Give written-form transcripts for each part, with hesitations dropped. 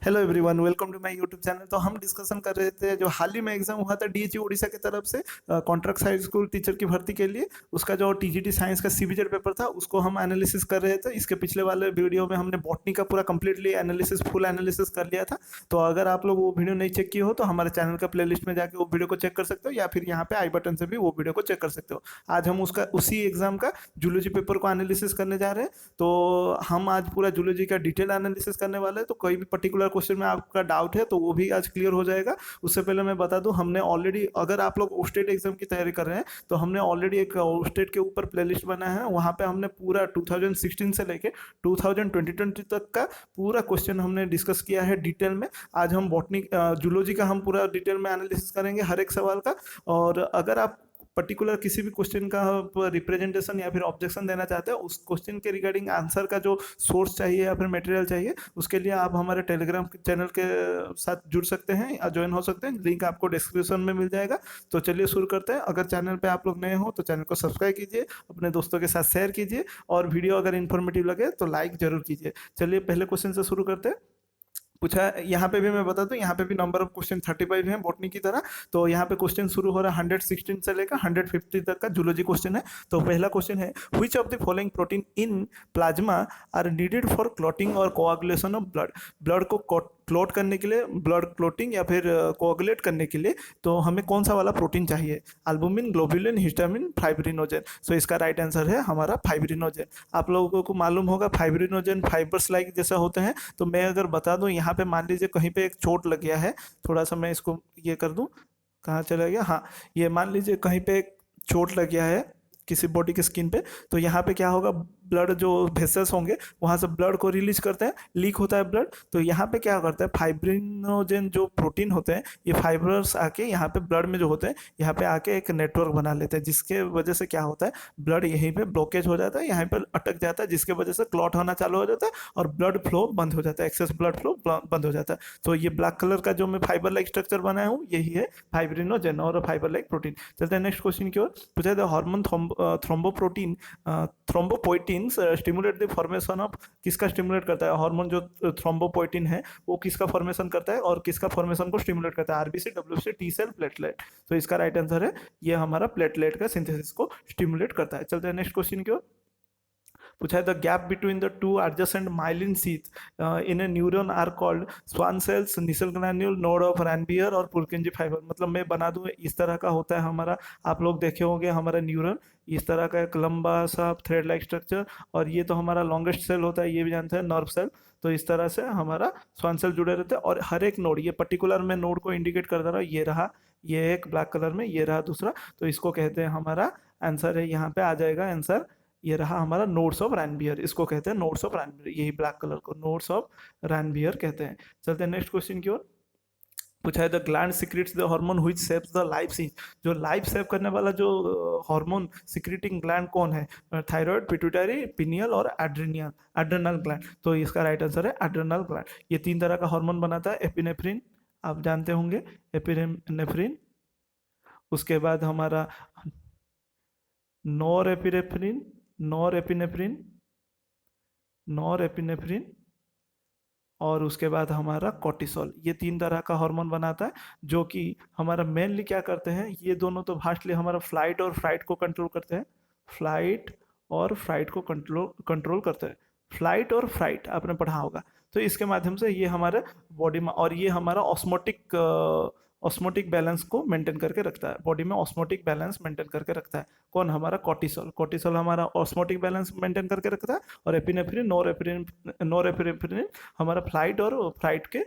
Hello everyone, welcome to my YouTube channel. तो हम discussion कर रहे थे जो हाल ही में एग्जाम हुआ था डीएचयू उड़ीसा की तरफ से कॉन्ट्रैक्ट हाई स्कूल टीचर की भर्ती के लिए। उसका जो टीजीटी साइंस का सीबीजेड पेपर था उसको हम एनालिसिस कर रहे थे। इसके पिछले वाले वीडियो में हमने बॉटनी का पूरा कंप्लीटली एनालिसिस फुल एनालिसिस कर लिया था। तो अगर आप लोग वो वीडियो नहीं चेक किए हो तो हमारे चैनल का प्लेलिस्ट में जाके वो वीडियो को चेक कर सकते हो, या फिर यहाँ पे आई बटन से भी वो वीडियो को चेक कर सकते हो। आज हम उसका उसी एग्जाम का जूलॉजी पेपर को एनालिसिस करने जा रहे हैं। तो हम आज पूरा जूलॉजी का डिटेल एनालिसिस करने वाले हैं। तो कोई भी पर्टिकुलर क्वेश्चन में आपका डाउट है तो वो भी आज क्लियर हो जाएगा। उससे पहले मैं बता दूं, हमने ऑलरेडी, अगर आप लोग स्टेट एग्जाम की तैयारी कर रहे हैं तो हमने ऑलरेडी एक स्टेट के ऊपर प्लेलिस्ट बनाया है। वहाँ पे हमने पूरा 2016 से लेके 2020 तक का पूरा क्वेश्चन हमने डिस्कस किया है डिटेल में। आज हम बॉटनी जूलॉजी का हम पूरा डिटेल में एनालिसिस करेंगे हर एक सवाल का। और अगर आप पर्टिकुलर किसी भी क्वेश्चन का रिप्रेजेंटेशन या फिर ऑब्जेक्शन देना चाहते हैं, उस क्वेश्चन के रिगार्डिंग आंसर का जो सोर्स चाहिए या फिर मटेरियल चाहिए, उसके लिए आप हमारे टेलीग्राम चैनल के साथ जुड़ सकते हैं या ज्वाइन हो सकते हैं। लिंक आपको डिस्क्रिप्शन में मिल जाएगा। तो चलिए शुरू करते हैं। अगर चैनल पे आप लोग नए हो तो चैनल को सब्सक्राइब कीजिए, अपने दोस्तों के साथ शेयर कीजिए, और वीडियो अगर इन्फॉर्मेटिव लगे तो लाइक जरूर कीजिए। चलिए पहले क्वेश्चन से शुरू करते हैं। पूछा है यहाँ पे भी, मैं बता दूं, यहाँ पे भी नंबर ऑफ क्वेश्चन 35 है बॉटनी की तरह। तो यहाँ पे क्वेश्चन शुरू हो रहा है 116 से लेकर 150 तक का जूलॉजी क्वेश्चन है। तो पहला क्वेश्चन है, which of the following protein in plasma are needed for clotting और कोआगुलेशन ऑफ ब्लड। ब्लड को क्लॉट करने के लिए, ब्लड क्लॉटिंग या फिर कोआगुलेट करने के लिए तो हमें कौन सा वाला प्रोटीन चाहिए? Albumin, globulin, histamine, fibrinogen. So इसका राइट आंसर है हमारा फाइब्रिनोजेन। आप लोगों को मालूम होगा फाइब्रिनोजेन फाइबर्स लाइक जैसा होते हैं। तो मैं अगर बता दूं, यहाँ पे मान लीजिए कहीं पे एक चोट लग गया है, थोड़ा सा मैं इसको ये कर दूं, कहाँ चला गया, हाँ, ये मान लीजिए कहीं पे एक चोट लग गया है किसी बॉडी के स्किन पे। तो यहाँ पे क्या होगा, ब्लड जो वेसल्स होंगे वहाँ से ब्लड को रिलीज करते हैं, लीक होता है ब्लड। तो यहाँ पे क्या करता है, फाइब्रिनोजेन जो प्रोटीन होते हैं, ये फाइबर्स आके यहाँ पे ब्लड में जो होते हैं, यहाँ पे आके एक नेटवर्क बना लेते हैं, जिसके वजह से क्या होता है, ब्लड यहीं पे ब्लॉकेज हो जाता है, यहाँ पे अटक जाता है, जिसके वजह से क्लॉट होना चालू हो जाता है और ब्लड फ्लो बंद हो जाता है, एक्सेस ब्लड फ्लो बंद हो जाता है। तो ये ब्लैक कलर का जो मैं फाइबर लाइक स्ट्रक्चर बनाया हूँ, यही है फाइब्रिनोजेन और फाइबर लाइक प्रोटीन। चलते हैं नेक्स्ट क्वेश्चन की ओर। पूछा है hormone thromboprotein thrombopoietin stimulate the formation of, किसका स्टिमुलेट करता है? हार्मोन जो थ्रोम्बोपोइटिन है वो किसका फॉर्मेशन करता है और किसका फॉर्मेशन को स्टिमुलेट करता है? RBC, WBC, T cell, platelet. तो इसका राइट आंसर है ये हमारा प्लेटलेट का सिंथेसिस को स्टिमुलेट करता है। चलते हैं नेक्स्ट क्वेश्चन की ओर। पूछा है the gap between the two adjacent myelin sheath in a neuron are called Schwann cells, Nissl granule, node of Ranvier और पुरकिंजी फाइबर। मतलब मैं बना दूं, इस तरह का होता है हमारा, आप लोग देखे होंगे हमारा न्यूरॉन इस तरह का एक लंबा सा थ्रेड लाइक स्ट्रक्चर, और ये तो हमारा लॉन्गेस्ट सेल होता है, ये भी जानते हैं, नर्व सेल। तो इस तरह से हमारा स्वान सेल जुड़े रहते हैं, और हर एक नोड, ये पर्टिकुलर मैं नोड को इंडिकेट कर दे रहा हूँ, ये रहा, ये एक ब्लैक कलर में, ये रहा दूसरा। तो इसको कहते हैं, हमारा आंसर है, यहाँ पे आ जाएगा आंसर, ये रहा हमारा नोड्स ऑफ रैनबियर। इसको कहते हैं नोड्स ऑफ रैनबियर, यही ब्लैक कलर को नोड्स ऑफ रैनबियर कहते हैं। चलते हैं नेक्स्ट क्वेश्चन की ओर। पूछा है the gland secrets the hormone which shapes the life sees. जो लाइफ सेव करने वाला जो हार्मोन सिक्रेटिंग ग्लैंड कौन है? थायराइड, पिट्यूटरी, पिनियल और एड्रेनियल, एड्रेनल ग्लैंड। तो इसका राइट आंसर है एड्रेनल ग्लैंड। ये तीन तरह का हार्मोन बनाता है। एपिनेफ्रिन आप जानते होंगे, एपिनेफ्रिन, उसके बाद हमारा nor epinephrine, nor epinephrine, nor epinephrine, और उसके बाद हमारा कॉर्टिसोल। ये तीन तरह का हार्मोन बनाता है, जो कि हमारा मेनली क्या करते हैं, ये दोनों तो भास्टली हमारा फ्लाइट और फ्राइट को कंट्रोल करते हैं, फ्लाइट और फ्राइट को कंट्रोल करते हैं। फ्लाइट और फ्राइट आपने पढ़ा होगा। तो इसके माध्यम से ये हमारे बॉडी में, और ये हमारा ऑस्मोटिक बैलेंस को मेंटेन करके रखता है, बॉडी में ऑस्मोटिक बैलेंस मेंटेन करके रखता है। कौन? हमारा कॉर्टिसोल। कॉर्टिसोल हमारा ऑस्मोटिक बैलेंस मेंटेन करके रखता है, और एपिनेफ्रिन, नॉर एपिनेफ्रिन हमारा फ्लाइट और फ्लाइट के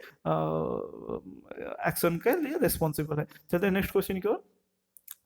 एक्शन के लिए रिस्पॉन्सिबल है। चलते हैं नेक्स्ट क्वेश्चन की ओर।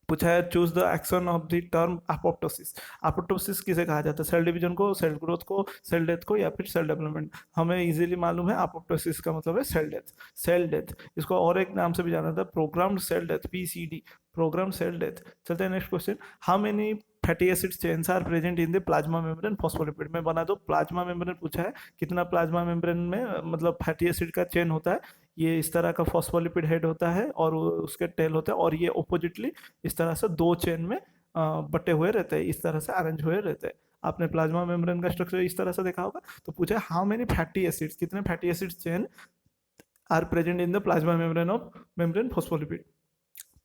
पूछा है choose the action of the term apoptosis. Apoptosis किसे कहा जाता है? सेल डिवीजन को, सेल ग्रोथ को, सेल डेथ को, या फिर सेल डेवलपमेंट? हमें इजीली मालूम है अपोप्टोसिस का मतलब है सेल डेथ। सेल डेथ, इसको और एक नाम से भी जाना था, programmed cell death, PCD, program cell death. चलते हैं next question. How many fatty acid chains are present in the plasma membrane phospholipid. में बना दो, प्लाज्मा मेम्ब्रेन पूछा है, कितना प्लाज्मा मेम्ब्रेन में मतलब फैटी एसिड का चेन होता है? ये इस तरह का फॉस्फोलिपिड हेड होता है और उसके टेल होता है, और ये ऑपोजिटली इस तरह से दो चेन में बटे हुए रहते हैं, इस तरह से अरेंज हुए रहते हैं। आपने प्लाज्मा मेम्ब्रेन का स्ट्रक्चर इस तरह से देखा होगा। तो पूछा है हाउ मेनी फैटी एसिड्स, कितने fatty acid chain are present in the plasma membrane phospholipid.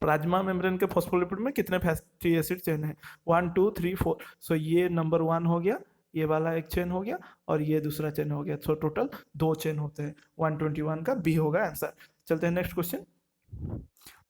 Plasma membrane के फॉस्फोलिपिड में कितने फैटी एसिड चेन है? 1 2 3 4। सो ये नंबर 1 हो गया, ये वाला एक चेन हो गया और ये दूसरा चेन हो गया। सो टोटल 2 चेन होते हैं। 121 का बी होगा आंसर। चलते हैं नेक्स्ट क्वेश्चन।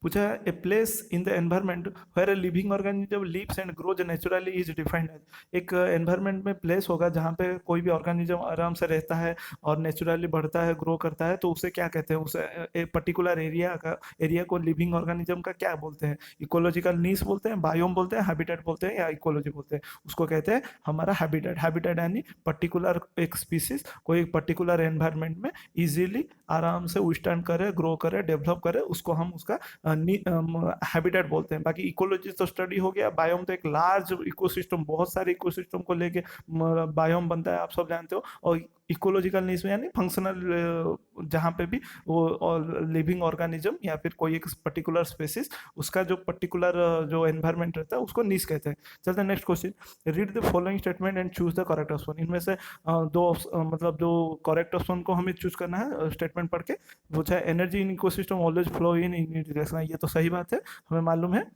पूछा है a place in the environment where a living organism lives and grows naturally is defined as. एक एनवायरमेंट में प्लेस होगा जहाँ पे कोई भी ऑर्गेनिज्म आराम से रहता है और नेचुरली बढ़ता है, ग्रो करता है, तो उसे क्या कहते हैं? उसे एक पर्टिकुलर एरिया को लिविंग ऑर्गेनिज्म का क्या बोलते हैं? इकोलॉजिकल नीश बोलते हैं, बायोम बोलते हैं, हैबिटेट बोलते हैं, या इकोलॉजी बोलते हैं? उसको कहते हैं हमारा हैबिटेट। हैबिटेट यानी पर्टिकुलर एक स्पीसीज कोई एक पर्टिकुलर एनवायरमेंट में इजीली आराम से विस्टैंड करे, ग्रो करे, डेवलप करे, उसको हम उसका हैबिटेट बोलते हैं। बाकी इकोलॉजी तो स्टडी हो गया, बायोम तो एक लार्ज इकोसिस्टम, बहुत सारे इकोसिस्टम को लेके बायोम बनता है, आप सब जानते हो। और इकोलॉजिकल नीश में यानी फंक्शनल, जहाँ पे भी वो लिविंग ऑर्गेनिज्म या फिर कोई एक पर्टिकुलर स्पेसिस उसका जो पर्टिकुलर जो एनवायरमेंट रहता है उसको नीश कहते हैं। चलते हैं next question. Read the following statement and choose the correct option. इनमें से मतलब जो करेक्ट ऑप्शन को हमें चूज करना है स्टेटमेंट पढ़ के। पूछा है energy in ecosystem always flow in direction. ये तो सही बात है, हमें मालूम है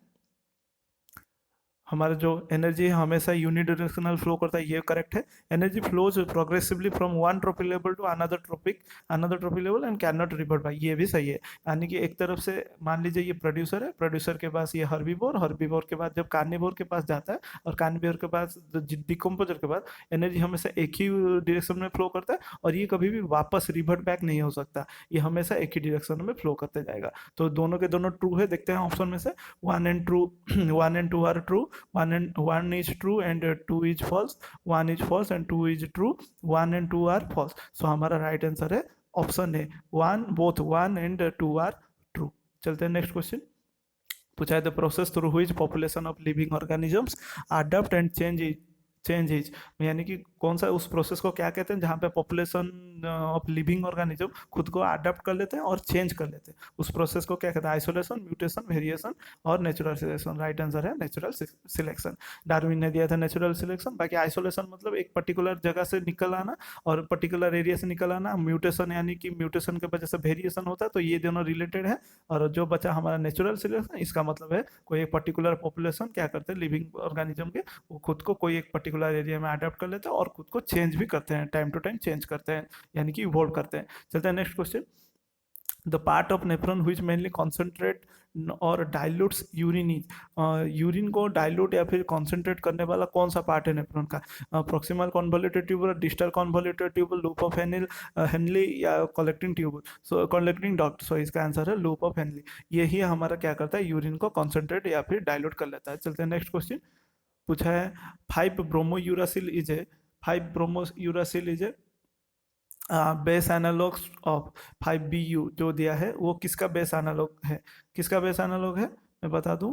हमारा जो एनर्जी है हमेशा यूनिडायरेक्शनल फ्लो करता है, ये करेक्ट है। Energy flows progressively from one trophic level to another trophic level and can not revert by. ये भी सही है। यानी कि एक तरफ से मान लीजिए ये प्रोड्यूसर है, प्रोड्यूसर के पास ये हर्बीवोर के बाद जब कार्निवोर के पास जाता है और कार्निवोर के पास डिकम्पोजर के बाद एनर्जी हमेशा एक ही डायरेक्शन में फ्लो करता है और ये कभी भी वापस रिवर्ट बैक नहीं हो सकता, ये हमेशा एक ही डायरेक्शन में फ्लो करते जाएगा। तो दोनों के दोनों ट्रू है। देखते हैं ऑप्शन में से 1 and 2 are true, one is true and 2 is false, 1 is false and 2 is true, 1 and 2 are false। so हमारा राइट आंसर है ऑप्शन है 1, both 1 and 2 are true। चलते हैं नेक्स्ट क्वेश्चन। पूछा है the process through which population of living organisms adopt and change is. यानी कि कौन सा उस प्रोसेस को क्या कहते हैं जहाँ पे पॉपुलेशन ऑफ लिविंग ऑर्गेनिज्म खुद को अडॉप्ट कर लेते हैं और चेंज कर लेते हैं? उस प्रोसेस को क्या कहते हैं? आइसोलेशन, म्यूटेशन, वेरिएशन और नेचुरल सिलेक्शन। राइट आंसर है नेचुरल सिलेक्शन। डार्विन ने दिया था नेचुरल सिलेक्शन। बाकी आइसोलेशन मतलब एक पर्टिकुलर जगह से निकल आना और पर्टिकुलर एरिया से निकल आना। म्यूटेशन यानी कि म्यूटेशन की वजह से वेरिएशन होता है, तो ये दोनों रिलेटेड है। और जो बचा हमारा नेचुरल सिलेक्शन, इसका मतलब है कोई एक पर्टिकुलर पॉपुलेशन क्या करते हैं लिविंग ऑर्गेनिज्म के, वो खुद को कोई एक पर्टिकुलर एरिया में अडॉप्ट कर लेते हैं और खुद को चेंज भी करते हैं, टाइम टू टाइम चेंज करते हैं, यानी कि इवॉल्व करते हैं। चलते हैं next question. The part of nephron which mainly concentrate और डाइल्यूट्स यूरिन इज। यूरिन को डाइल्यूट या फिर कॉन्सेंट्रेट करने वाला कौन सा पार्ट है नेफ्रॉन का? Proximal convoluted tubule, distal convoluted tubule, loop of Henle या collecting tubule? So collecting duct. So इसका आंसर है लूप ऑफ हेनली। यही हमारा क्या करता है, यूरिन को कॉन्सेंट्रेट या फिर डाइल्यूट कर लेता है। चलते हैं नेक्स्ट क्वेश्चन। पूछा है 5 bromouracil is a 5 bromouracil is a base analogue of 5BU जो दिया है वो किसका बेस एनालॉग है? किसका बेस एनालॉग है मैं बता दूं।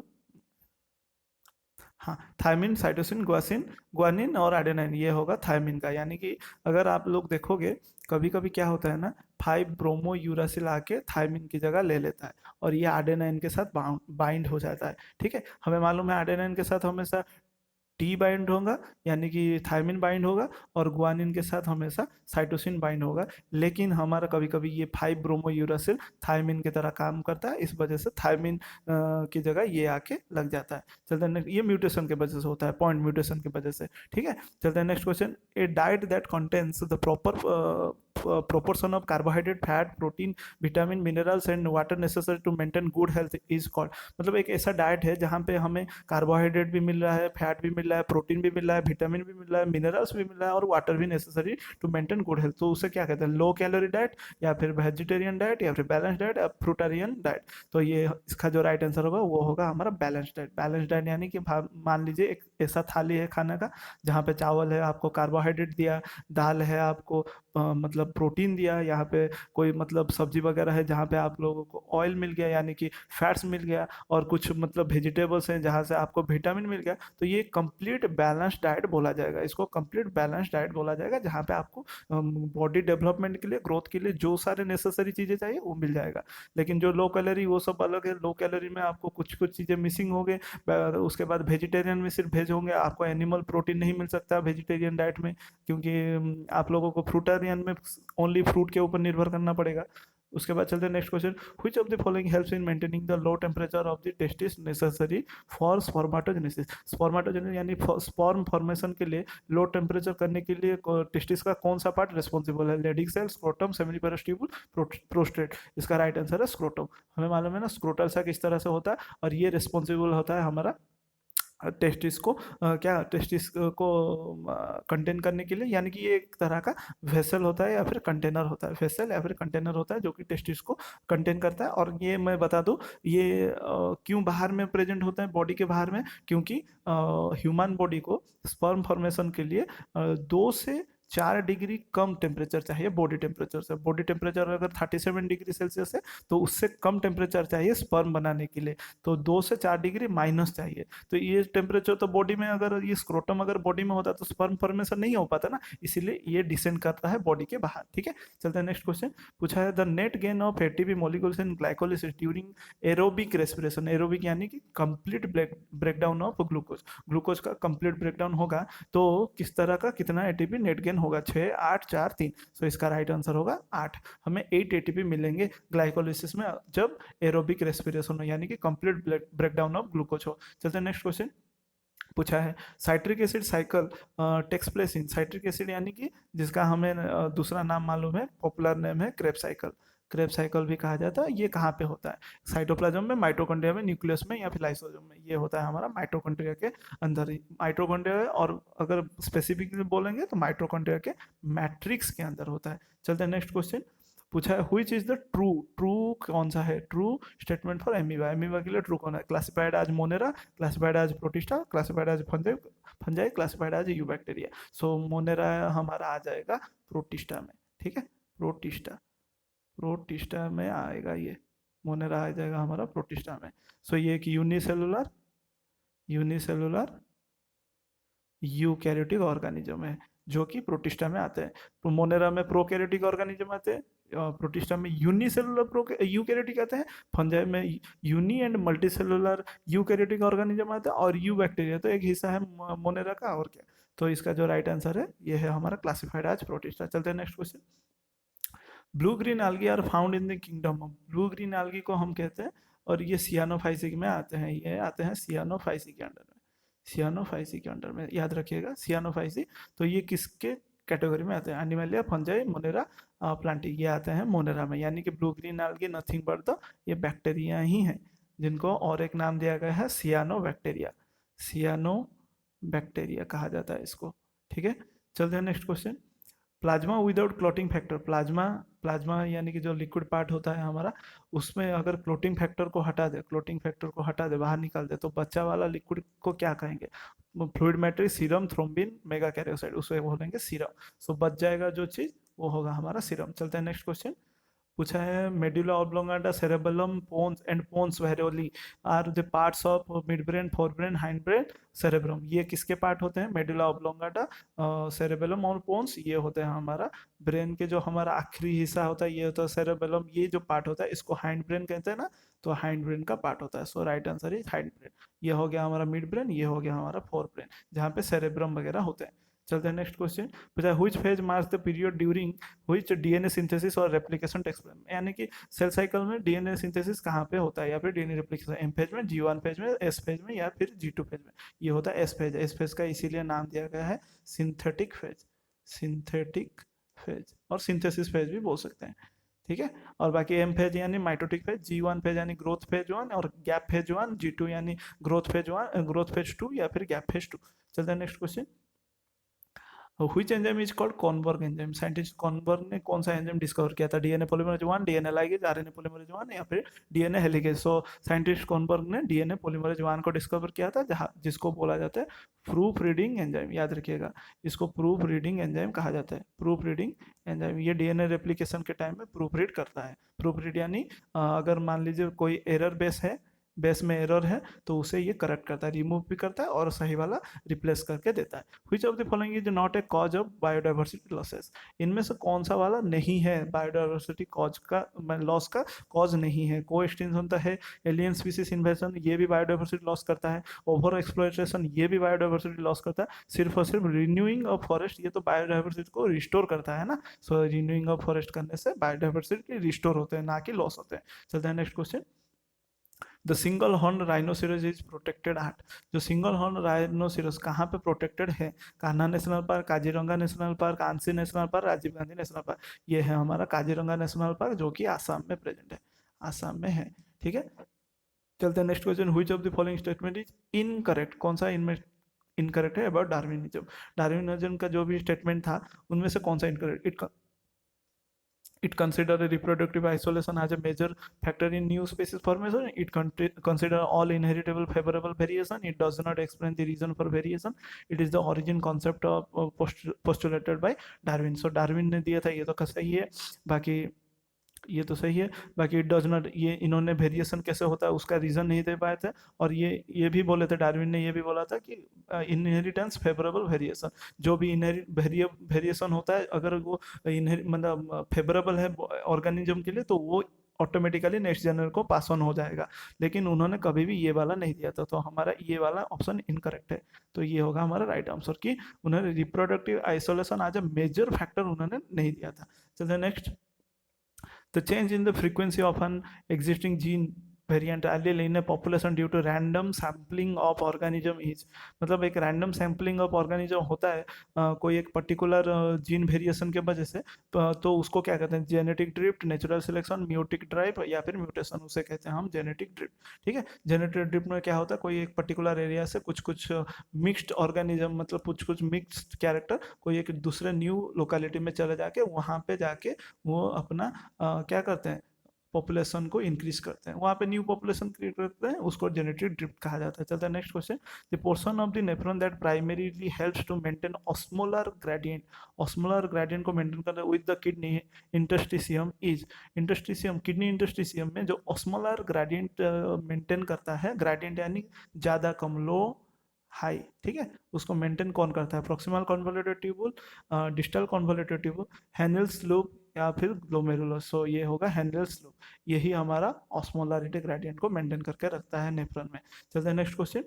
हाँ, थायमिन, साइटोसिन, ग्वानिन और एडेनाइन, ये होगा थायमिन का। यानी कि अगर आप लोग देखोगे कभी कभी क्या होता है ना, 5 ब्रोमो यूरासिल आके थायमिन की जगह ले लेता है और ये एडेनाइन के साथ बाइंड हो जाता है। ठीक है, हमें मालूम है एडेनाइन के साथ हमेशा टी बाइंड होगा यानी कि थायमिन बाइंड होगा और गुआनिन के साथ हमेशा साइटोसिन बाइंड होगा। लेकिन हमारा कभी कभी ये 5 ब्रोमो यूरासिल थायमिन की तरह काम करता है, इस वजह से थायमिन की जगह ये आके लग जाता है। चलते हैं ये म्यूटेशन की वजह से होता है, पॉइंट म्यूटेशन की वजह से। ठीक है, चलते हैं next question. A diet that contains the proper proportion of carbohydrate, fat, protein, vitamin, minerals and water necessary to maintain good health is called। मतलब एक ऐसा डाइट है जहाँ पे हमें कार्बोहाइड्रेट भी मिल रहा है, फैट भी मिल रहा है, प्रोटीन भी मिल रहा है, विटामिन भी मिल रहा है, मिनरल्स भी मिल रहा है और वाटर भी necessary to maintain good health. तो उसे क्या कहते हैं, लो कैलोरी डाइट या फिर वेजिटेरियन डाइट या फिर बैलेंस डाइट या फ्रूटारियन डाइट। तो ये इसका जो राइट आंसर होगा वो होगा हमारा बैलेंस डाइट। बैलेंस डाइट यानी कि मान लीजिए एक ऐसा थाली है खाने का जहाँ पे चावल है, आपको कार्बोहाइड्रेट दिया, दाल है, आपको मतलब प्रोटीन दिया, यहाँ पे कोई मतलब सब्जी वगैरह है जहाँ पे आप लोगों को ऑयल मिल गया यानी कि फैट्स मिल गया, और कुछ मतलब वेजिटेबल्स हैं जहाँ से आपको विटामिन मिल गया। तो ये कंप्लीट बैलेंस डाइट बोला जाएगा, इसको कंप्लीट बैलेंस डाइट बोला जाएगा, जहाँ पे आपको बॉडी डेवलपमेंट के लिए, ग्रोथ के लिए जो सारे नेसेसरी चीज़ें चाहिए वो मिल जाएगा। लेकिन जो लो कैलोरी वो सब अलग है। लो कैलोरी में आपको कुछ कुछ चीज़ें मिसिंग होंगे। उसके बाद वेजिटेरियन में सिर्फ वेज होंगे, आपको एनिमल प्रोटीन नहीं मिल सकता वेजिटेरियन डाइट में, क्योंकि आप लोगों को फ्रूटारियन में ओनली फ्रूट के ऊपर निर्भर करना पड़ेगा। उसके बाद चलते हैं next question, which of the following helps in maintaining the low temperature of the testis necessary for spermatogenesis. Spermatogenesis यानी स्पर्म फॉर्मेशन के लिए लो टेम्परेचर करने के लिए टेस्टिस का कौन सा पार्ट रिस्पॉन्सिबल है? Leydig cell, scrotum, seminiferous tubule, prostate. इसका राइट आंसर है स्क्रोटम। हमें मालूम है ना स्क्रोटल सा किस तरह से होता है, और ये रिस्पॉन्सिबल होता है हमारा टेस्टिस को क्या टेस्टिस को कंटेन करने के लिए, यानी कि ये एक तरह का वेसल होता है या फिर कंटेनर होता है, वेसल या फिर कंटेनर होता है जो कि टेस्टिस को कंटेन करता है। और ये मैं बता दूं, ये क्यों बाहर में प्रेजेंट होते हैं बॉडी के बाहर में, क्योंकि ह्यूमन बॉडी को स्पर्म फॉर्मेशन के लिए 2 से 4 डिग्री कम टेम्परेचर चाहिए बॉडी टेम्परेचर से। बॉडी टेम्परेचर अगर 37 डिग्री सेल्सियस है तो उससे कम टेम्परेचर चाहिए स्पर्म बनाने के लिए, तो 2 से 4 डिग्री माइनस चाहिए। तो ये टेम्परेचर तो बॉडी में, अगर ये स्क्रोटम अगर बॉडी में होता तो स्पर्म फॉर्मेशन नहीं हो पाता ना, इसीलिए ये डिसेंड करता है बॉडी के बाहर। ठीक है, चलते हैं नेक्स्ट क्वेश्चन। पूछा है the net gain of ATP molecules in glycolysis during aerobic respiration. Aerobic यानी कि complete breakdown of glucose. Glucose का कंप्लीट ब्रेकडाउन होगा तो किस तरह का कितना एटीपी नेट गेन होगा? 6, 8, 4, 3। सो इसका राइट आंसर होगा 8। हमें 8 एटीपी मिलेंगे ग्लाइकोलिसिस में जब एरोबिक रेस्पिरेशन हो, यानी कि कंप्लीट ब्रेकडाउन ऑफ ग्लूकोज हो। चलते हैं नेक्स्ट क्वेश्चन। पूछा है citric acid cycle takes place in. Citric acid यानी कि जिसका हमें दूसरा नाम मालूम है, पॉपुलर नेम है क्रेब साइकिल। क्रेब साइकिल भी कहा जाता है। ये कहाँ पे होता है? साइटोप्लाज्म में, माइटोकॉन्ड्रिया में, न्यूक्लियस में या फिर लाइसोसोम में। ये होता है हमारा माइटोकॉन्ड्रिया के अंदर ही। माइटोकॉन्ड्रिया, और अगर स्पेसिफिकली बोलेंगे तो माइटोकॉन्ड्रिया के मैट्रिक्स के अंदर होता है। चलते हैं नेक्स्ट क्वेश्चन। पूछा है which is the true, true कौन सा है? True statement for amoeba. Amoeba के लिए ट्रू कौन है? Classified as Monera, classified as Protista, classified as fungi, classified as eubacteria. So Monera हमारा आ जाएगा प्रोटिस्टा में। ठीक है, प्रोटिस्टा, प्रोटिस्टा में आएगा ये। मोनेरा आ जाएगा हमारा प्रोटिस्टा में। सो ये एक यूनिसेलुलर यूकैरियोटिक ऑर्गेनिज्म है जो कि प्रोटिस्टा में आते हैं। मोनेरा में प्रोकैरियोटिक ऑर्गेनिज्म आते हैं, प्रोटिस्टा में यूनिसेलुलर यूकैरियोटिक आते हैं, फंजाई में uni and multicellular eukaryotic organism आते हैं, और यू बैक्टीरिया तो एक हिस्सा है मोनेरा का। और क्या? तो इसका जो राइट आंसर है ये है हमारा क्लासिफाइड एज प्रोटिस्टा। चलते हैं next question. Blue green algae are found in the kingdom of. Blue green algae को हम कहते हैं, और ये सियानोफाइसी में आते हैं। ये आते हैं सियानोफाइसी के अंडर में। सियानोफाइसी के अंडर में, याद रखिएगा सियानोफाइसी। तो ये किसके कैटेगरी में आते हैं? Animalia, fungi, Monera, Plantae. ये आते हैं मोनेरा में। यानी कि blue green algae nothing but the ये बैक्टीरिया ही हैं, जिनको और एक नाम दिया गया है सियानो बैक्टीरिया। सियानो बैक्टीरिया कहा जाता है इसको। ठीक है, चलते हैं next question. Plasma without clotting factor. Plasma, plasma यानी कि जो लिक्विड पार्ट होता है हमारा, उसमें अगर क्लोटिंग फैक्टर को हटा दे, क्लोटिंग फैक्टर को हटा दे, बाहर निकाल दे, तो बच्चा वाला लिक्विड को क्या कहेंगे? Fluid matrix, serum, thrombin, megakaryocyte, उसे बोलेंगे सीरम। सो बच जाएगा जो चीज़, वो होगा हमारा सीरम। चलते हैं नेक्स्ट क्वेश्चन। पूछा है medulla oblongata, cerebellum, pons and pons varolii are the parts of mid brain, fore brain, hind brain, cerebrum. ये किसके पार्ट होते हैं? मेडुला ऑब्लोंगाटा, सेरेबेलम और पोन्स, ये होते हैं हमारा ब्रेन के जो हमारा आखिरी हिस्सा होता है, ये होता है सेरेबेलम। ये जो पार्ट होता है इसको हाइंड ब्रेन कहते हैं ना, तो हाइंड ब्रेन का पार्ट होता है। So right answer is hind brain. ये हो गया हमारा मिड ब्रेन, ये हो गया हमारा फोर ब्रेन, जहाँ पे सेरेब्रम वगैरह होते हैं। चलते हैं नेक्स्ट क्वेश्चन। पूछा which phase marks the period during which DNA synthesis और रेप्लिकेशन टेक्स प्लेस। यानी कि सेल साइकिल में डीएनए सिंथेसिस कहाँ पे होता है, या फिर डीएनए रेप्लिकेशन एम फेज में, G1 फेज में, एस फेज में, या फिर G2 फेज में। ये होता है एस फेज। एस फेज का इसीलिए नाम दिया गया है सिंथेटिक फेज, सिंथेटिक फेज, और सिंथेसिस फेज भी बोल सकते हैं। ठीक है, और बाकी एम फेज यानी माइटोटिक फेज, G1 फेज यानी ग्रोथ फेज 1 और गैप फेज 1, G2 यानी ग्रोथ फेज 1, ग्रोथ फेज 2 या फिर गैप फेज 2। चलते हैं next question. Which enzyme is called Kornberg enzyme. Scientist Kornberg ने कौन सा एंजाइम डिस्कवर किया था? DNA polymerase 1, DNA ligase, RNA polymerase 1 या फिर DNA helicase. So scientist Kornberg ने डीएनए पॉलीमरेज 1 को डिस्कवर किया था, जहाँ जिसको बोला जाता है प्रूफ रीडिंग एंजाइम। याद रखिएगा, इसको प्रूफ रीडिंग एंजाइम कहा जाता है। प्रूफ रीडिंग एंजाइम ये डीएनए रेप्लिकेशन के टाइम में प्रूफ रीड करता है। प्रूफ रीड यानी अगर मान लीजिए कोई एरर बेस है, बेस में एरर है तो उसे ये करेक्ट करता है, रिमूव भी करता है और सही वाला रिप्लेस करके देता है। Which of the following is not a cause of biodiversity losses, इनमें से कौन सा वाला नहीं है बायोडाइवर्सिटी कॉज का, लॉस का कॉज नहीं है। को एक्सटेंशन तो है, एलियन स्पीसीज इन्वेजन ये भी बायोडाइवर्सिटी लॉस करता है, ओवर एक्सप्लॉयटेशन ये भी बायोडाइवर्सिटी लॉस करता है, सिर्फ और सिर्फ रिन्यूइंग ऑफ फॉरेस्ट ये तो बायोडाइवर्सिटी को रिस्टोर करता है ना। सो रिन्यूइंग ऑफ फॉरेस्ट करने से बायोडाइवर्सिटी रिस्टोर होते हैं, ना कि लॉस होते हैं। चलते हैं next question. The single horn rhinoceros is protected at, जो सिंगल हॉर्न राइनोसिरस कहाँ पे प्रोटेक्टेड है? Kanha national park, Kaziranga national park, आंसी national park, Rajiv Gandhi national park. ये है हमारा काजीरंगा नेशनल पार्क जो कि आसाम में प्रेजेंट है, आसाम में है। ठीक है, चलते हैं next question. Which of the following statement is incorrect, कौन सा इनमें इनकरेक्ट है अबाउट डार्विनिज्म? डार्विनिज्म का जो भी स्टेटमेंट था उनमें से कौन सा incorrect? It consider a reproductive isolation as a major factor in new species formation. It consider all inheritable favorable variation. It does not explain the reason for variation. It is the origin concept of postulated by Darwin. So Darwin ने दिया था, ये तो सही है, बाकी ये तो सही है। बाकी इट डज नॉट, ये इन्होंने वेरिएशन कैसे होता है उसका रीज़न नहीं दे पाए थे। और ये भी बोले थे, डार्विन ने ये भी बोला था कि इनहेरिटेंस फेवरेबल वेरिएशन, जो भी वेरिएशन होता है अगर वो मतलब फेवरेबल है ऑर्गेनिज्म के लिए तो वो ऑटोमेटिकली नेक्स्ट जनरेशन को पास ऑन हो जाएगा। लेकिन उन्होंने कभी भी ये वाला नहीं दिया था, तो हमारा ये वाला ऑप्शन इनकरेक्ट है। तो ये होगा हमारा राइट आंसर कि उन्होंने reproductive isolation as a major factor उन्होंने नहीं दिया था। चलिए next. The change in the frequency of an existing gene variant allele in a population due to random sampling of organism is, मतलब एक रैंडम सैम्पलिंग ऑफ ऑर्गेनिज्म होता है कोई एक पर्टिकुलर जीन वेरिएशन के वजह से, तो उसको क्या कहते हैं? Genetic drift, natural selection, meiotic drive या फिर म्यूटेशन, उसे कहते हैं हम जेनेटिक ड्रिफ्ट। ठीक है, जेनेटिक ड्रिफ्ट में क्या होता है? कोई एक पर्टिकुलर एरिया से कुछ कुछ मिक्स्ड ऑर्गेनिज्म, मतलब कुछ कुछ मिक्स्ड कैरेक्टर कोई एक दूसरे न्यू लोकेलिटी में चले जाके वहाँ पे जाके वो अपना क्या करते हैं? पॉपुलेशन को इंक्रीज करते हैं, वहाँ पे न्यू पॉपुलेशन क्रिएट करते हैं, उसको जेनेटिक ड्रिफ्ट कहा जाता है। चलता है next question. The portion of the nephron that primarily helps to maintain osmolar gradient, osmolar gradient को मेंटेन करते with the kidney interstitium is, interstitium kidney interstitium में जो ऑस्मोलर ग्रेडियंट मेंटेन करता है, ग्रेडियंट यानी ज़्यादा कम, लो हाई, ठीक है, उसको मेंटेन कौन करता है? Proximal convoluted tubule, distal convoluted tubule, Henle's loop या फिर ग्लोमेरुलस। सो ये होगा हेनेल्स लूप, यही हमारा ऑस्मोलरिटी ग्रेडियंट को मेंटेन करके रखता है नेफ्रॉन में। चलते हैं next question.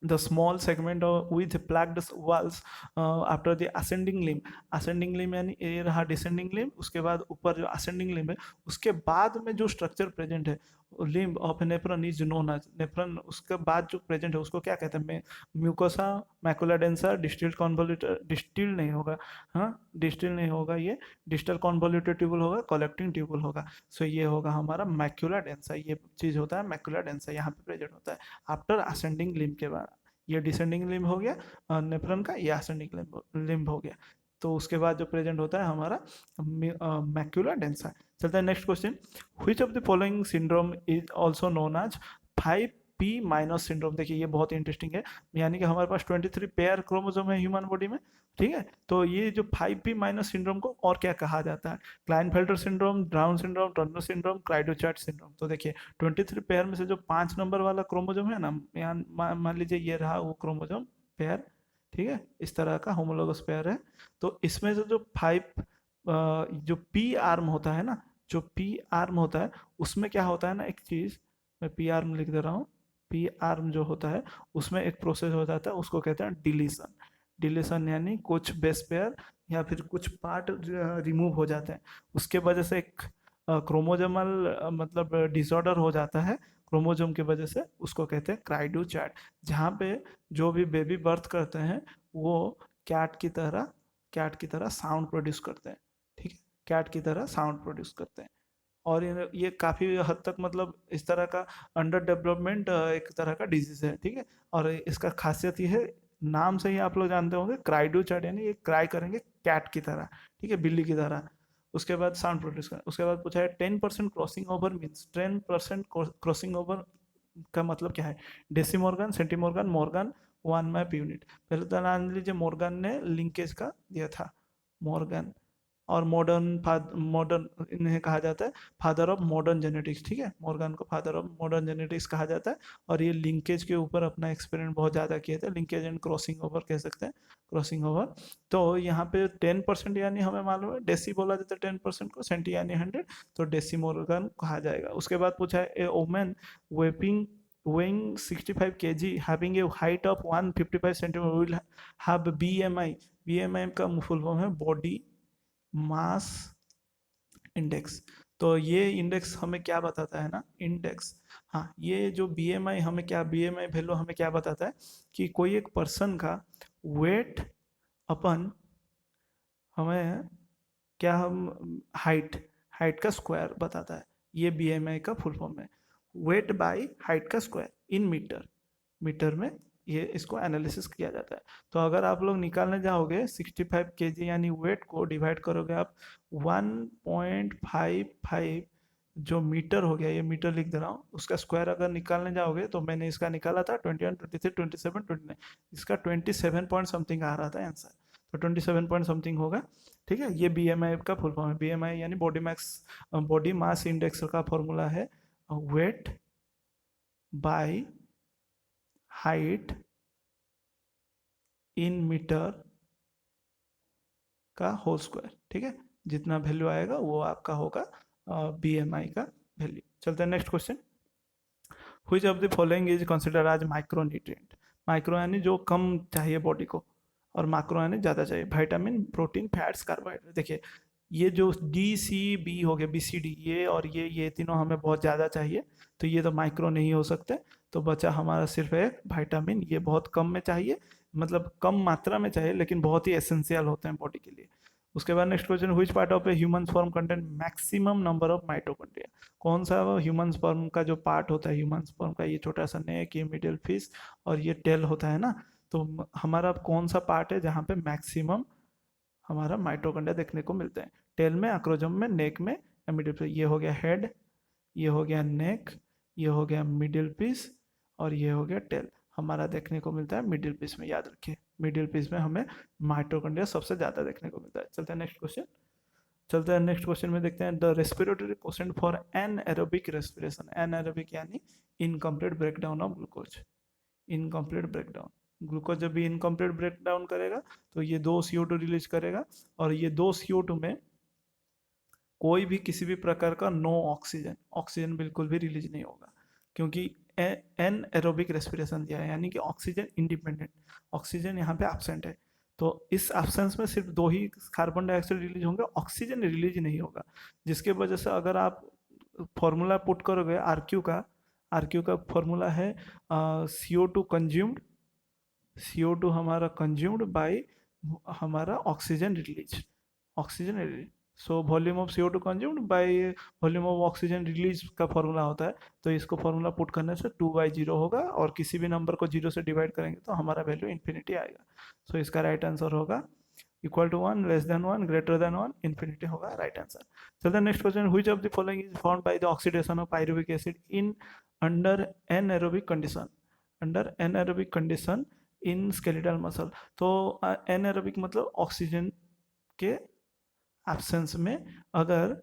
the small segment with plugged walls after the ascending limb, ascending limb यानी ये रहा descending limb, उसके बाद ऊपर जो ascending limb है उसके बाद में जो स्ट्रक्चर प्रेजेंट है limb of nephron is known as, nephron उसके बाद जो प्रेजेंट है उसको क्या कहते हैं? Mucosa, macula densa, distilled convoluted, distil नहीं होगा, हाँ डिस्टिल नहीं होगा, ये डिस्टल कॉन्वोल्यूटेड ट्यूबुल होगा, कलेक्टिंग ट्यूबुल होगा। सो ये होगा हमारा मैक्यूला डेंसा, ये चीज़ होता है मैक्यूला डेंसा, यहाँ पे प्रेजेंट होता है आफ्टर असेंडिंग लिम्ब के बाद। ये डिसेंडिंग लिम्ब हो गया नेफ्रॉन का, ये असेंडिंग लिम्ब हो गया। तो उसके बाद जो प्रेजेंट होता है हमारा मैक्यूला डेंसा। चलता है next question. Which of the following syndrome is also known as 5p- syndrome? देखिए ये बहुत इंटरेस्टिंग है, यानी कि हमारे पास 23 पेयर क्रोमोसोम है ह्यूमन बॉडी में, ठीक है, तो ये जो 5p- सिंड्रोम को और क्या कहा जाता है? Klinefelter syndrome, Brown syndrome, Turner syndrome, cri du chat syndrome. तो देखिए 23 पेयर में से जो 5 नंबर वाला क्रोमोसोम है ना, यहाँ मान लीजिए ये रहा वो क्रोमोसोम पेयर, ठीक है, इस तरह का होमोलोगस पेयर है। तो इसमें से जो 5 जो पी आर्म होता है ना, जो पी आर्म होता है उसमें क्या होता है ना, एक चीज़ मैं पी आर्म लिख दे रहा हूँ। पी आर्म जो होता है उसमें एक प्रोसेस हो जाता है, उसको कहते हैं डिलीशन। डिलीशन यानी कुछ बेस पेयर या फिर कुछ पार्ट रिमूव हो जाते हैं, उसके वजह से एक क्रोमोजोमल मतलब डिसऑर्डर हो जाता है क्रोमोजोम की वजह से, उसको कहते हैं क्राइडोचार्ट। जहाँ पे जो भी बेबी बर्थ करते हैं वो कैट की तरह साउंड प्रोड्यूस करते हैं, ठीक है, कैट की तरह साउंड प्रोड्यूस करते हैं। और ये काफ़ी हद तक मतलब इस तरह का अंडर डेवलपमेंट एक तरह का डिजीज है, ठीक है। और इसका खासियत ये है, नाम से ही आप लोग जानते होंगे क्राइडोचार्ट, यानी ये क्राई करेंगे कैट की तरह, ठीक है, बिल्ली की तरह। उसके बाद साउंड प्रोड्यूस करें। उसके बाद पूछा है 10% crossing over means, 10% crossing over का मतलब क्या है? डेसीमोर्गन, सेंटीमोर्गन, मॉर्गन, 1 मैप यूनिट। पहले तो मान लीजिए मॉर्गन ने लिंकेज का दिया था, मॉर्गन और मॉडर्न इन्हें कहा जाता है फादर ऑफ मॉडर्न जेनेटिक्स, ठीक है, मॉर्गन को फादर ऑफ मॉडर्न जेनेटिक्स कहा जाता है। और ये लिंकेज के ऊपर अपना एक्सपेरिमेंट बहुत ज़्यादा किए थे, लिंकेज एंड क्रॉसिंग ओवर कह सकते हैं, क्रॉसिंग ओवर। तो यहाँ पे 10% यानी हमें मालूम है डेसी बोला जाता है 10% को, सेंटी यानी 100, तो डेसी मॉर्गन कहा जाएगा। उसके बाद पूछा है ए women vaping weighing 65 kg having a height of 155 centimeter will have BMI। BMI का फुल फॉर्म है बॉडी मास इंडेक्स। तो ये इंडेक्स हमें क्या बताता है ना, इंडेक्स, हाँ, ये जो BMI हमें क्या, BMI वैल्यू हमें क्या बताता है कि कोई एक पर्सन का वेट अपन हमें क्या, हम हाइट, हाइट का स्क्वायर बताता है, ये BMI का फुल फॉर्म है, वेट बाय हाइट का स्क्वायर इन मीटर, मीटर में ये इसको एनालिसिस किया जाता है। तो अगर आप लोग निकालने जाओगे 65 kg यानी वेट को डिवाइड करोगे आप 1.55, जो मीटर हो गया, ये मीटर लिख दे रहा हूँ, उसका स्क्वायर अगर निकालने जाओगे तो मैंने इसका निकाला था 21, 23, 27, 29, इसका 27 पॉइंट समथिंग आ रहा था आंसर, तो 27 पॉइंट समथिंग होगा, ठीक है। ये BMI का फुल फॉर्म है, BMI यानी बॉडी मास इंडेक्स का फॉर्मूला है weight by height in meter का होल स्क्वायर, ठीक है, जितना वैल्यू आएगा वो आपका होगा BMI का वैल्यू। चलते हैं next question, which of the following is consider as micronutrient. Micro यानी जो कम चाहिए बॉडी को, और मैक्रो यानी ज़्यादा चाहिए, विटामिन, प्रोटीन, फैट्स, कार्बोहाइड्रेट। देखिए ये जो DCB हो गया, BCD, ये और ये तीनों हमें बहुत ज़्यादा चाहिए, तो ये तो माइक्रो नहीं हो सकते, तो बचा हमारा सिर्फ एक विटामिन, ये बहुत कम में चाहिए, मतलब कम मात्रा में चाहिए, लेकिन बहुत ही एसेंशियल होते हैं बॉडी के लिए। उसके बाद next question, which part of a human sperm content maximum number of mitochondria. कौन सा ह्यूमन स्पर्म का जो पार्ट होता है, ह्यूमन स्पर्म का ये छोटा सा नेक, ये मिडिल फिश और ये टेल होता है ना, तो हमारा कौन सा पार्ट है जहाँ पे मैक्सिमम हमारा माइटोकॉन्ड्रिया देखने को मिलते हैं, टेल में, अक्रोजम में, नेक में या मिडिल पीस। ये हो गया हेड, ये हो गया नेक, ये हो गया मिडिल पीस और ये हो गया टेल, हमारा देखने को मिलता है मिडिल पीस में, याद रखिए मिडिल पीस में हमें माइटोकॉन्ड्रिया सबसे ज़्यादा देखने को मिलता है। चलते हैं नेक्स्ट क्वेश्चन, चलते हैं नेक्स्ट क्वेश्चन में देखते हैं the respiratory question for anaerobic respiration. Anaerobic यानी incomplete breakdown of glucose, incomplete breakdown, glucose जब भी इनकम्प्लीट ब्रेकडाउन करेगा तो ये 2 CO2 रिलीज करेगा, और ये 2 CO2 में कोई भी किसी भी प्रकार का नो ऑक्सीजन, ऑक्सीजन बिल्कुल भी रिलीज नहीं होगा, क्योंकि एन एरोबिक रेस्पिरेशन दिया है, यानी कि ऑक्सीजन इंडिपेंडेंट, ऑक्सीजन यहाँ पे एब्सेंट है, तो इस एब्सेंस में सिर्फ 2 ही कार्बन डाइऑक्साइड रिलीज होंगे, ऑक्सीजन रिलीज नहीं होगा, जिसके वजह से अगर आप फॉर्मूला पुट करोगे आर क्यू का फॉर्मूला है CO2 कंज्यूम्ड, CO2 हमारा कंज्यूम्ड बाय हमारा oxygen release, oxygen release, so volume of CO2 consumed by volume of oxygen release का फॉर्मूला होता है, तो इसको फॉर्मूला पुट करने से 2/0 होगा, और किसी भी नंबर को 0 से डिवाइड करेंगे तो हमारा वैल्यू इन्फिनिटी आएगा, सो इसका राइट आंसर होगा equal to 1, less than 1, greater than 1, infinity होगा राइट आंसर। चलते next question, which of the following is found by the oxidation of pyruvic acid in under anaerobic condition, under anaerobic condition in skeletal muscle. तो anaerobic मतलब oxygen के absence में अगर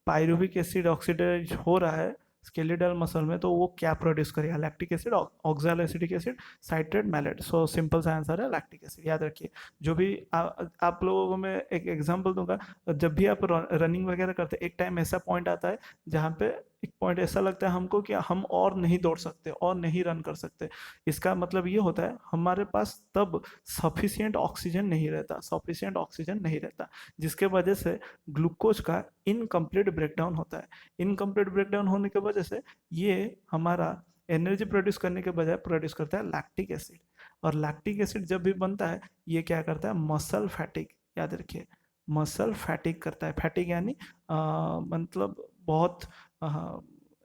pyruvic acid oxidise हो रहा है skeletal muscle में, तो वो क्या प्रोड्यूस करेगा, lactic acid, oxalo acetic acid, citrate, malate, so simple सा आंसर है लैक्टिक एसिड, याद रखिए। जो भी आप लोगों को मैं एक एग्जांपल दूंगा, जब भी आप रनिंग वगैरह करते हैं, एक टाइम ऐसा पॉइंट आता है जहाँ पे एक पॉइंट ऐसा लगता है हमको कि हम और नहीं दौड़ सकते और नहीं रन कर सकते, इसका मतलब ये होता है हमारे पास तब सफिशिएंट ऑक्सीजन नहीं रहता, सफिशिएंट ऑक्सीजन नहीं रहता, जिसके वजह से ग्लूकोज का इनकम्प्लीट ब्रेकडाउन होता है। इनकम्प्लीट ब्रेकडाउन होने की वजह से ये हमारा एनर्जी प्रोड्यूस करने के बजाय प्रोड्यूस करता है लैक्टिक एसिड, और लैक्टिक एसिड जब भी बनता है ये क्या करता है, मसल फैटिक, याद रखिए मसल फैटिक करता है, फैटिक यानी मतलब बहुत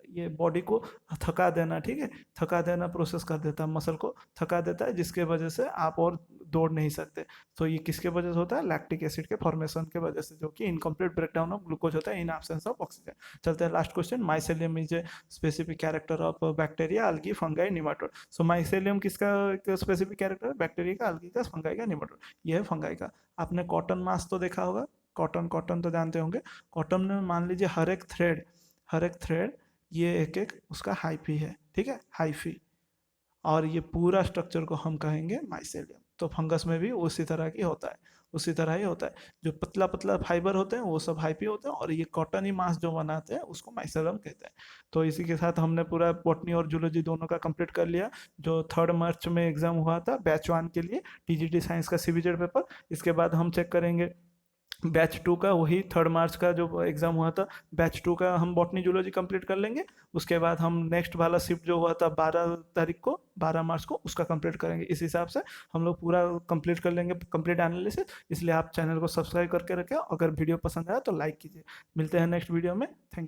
ये बॉडी को थका देना, ठीक है, थका देना प्रोसेस कर देता है, मसल को थका देता है, जिसके वजह से आप और दौड़ नहीं सकते। तो ये किसके वजह से होता है, लैक्टिक एसिड के फॉर्मेशन के वजह से, जो कि इनकम्प्लीट ब्रेकडाउन ऑफ ग्लूकोज होता है इन एब्सेंस ऑफ ऑक्सीजन। चलते हैं last question, mycelium is a specific character of bacteria, algae, fungi, nematode. So mycelium किसका स्पेसिफिक कैरेक्टर है, बैक्टीरिया का, अल्गी का, फंगाई का, निमाटोड, ये है फंगाई का। आपने कॉटन मास तो देखा होगा, कॉटन कॉटन तो जानते होंगे। कॉटन में मान लीजिए हर एक थ्रेड ये एक एक उसका हाइफी है, ठीक है, हाइफी। और ये पूरा स्ट्रक्चर को हम कहेंगे माइसेलियम। तो फंगस में भी उसी तरह की होता है, उसी तरह ही होता है। जो पतला पतला फाइबर होते हैं वो सब हाइपी होते हैं, और ये कॉटन ही मास जो बनाते हैं उसको माइसेलियम कहते हैं। तो इसी के साथ हमने पूरा बॉटनी और जूलॉजी दोनों का कंप्लीट कर लिया। जो 3 मार्च में एग्जाम हुआ था बैच 1 के लिए, टीजीटी साइंस का सीबीजेड पेपर। इसके बाद हम चेक करेंगे बैच 2 का, वही 3 मार्च का जो एग्ज़ाम हुआ था। बैच 2 का हम बॉटनी जूलॉजी कंप्लीट कर लेंगे। उसके बाद हम नेक्स्ट वाला शिफ्ट जो हुआ था 12 तारीख को, 12 मार्च को, उसका कंप्लीट करेंगे। इस हिसाब से हम लोग पूरा कंप्लीट कर लेंगे, कंप्लीट एनालिसिस। इसलिए आप चैनल को सब्सक्राइब करके रखें। अगर वीडियो पसंद आया तो लाइक कीजिए। मिलते हैं नेक्स्ट वीडियो में। थैंक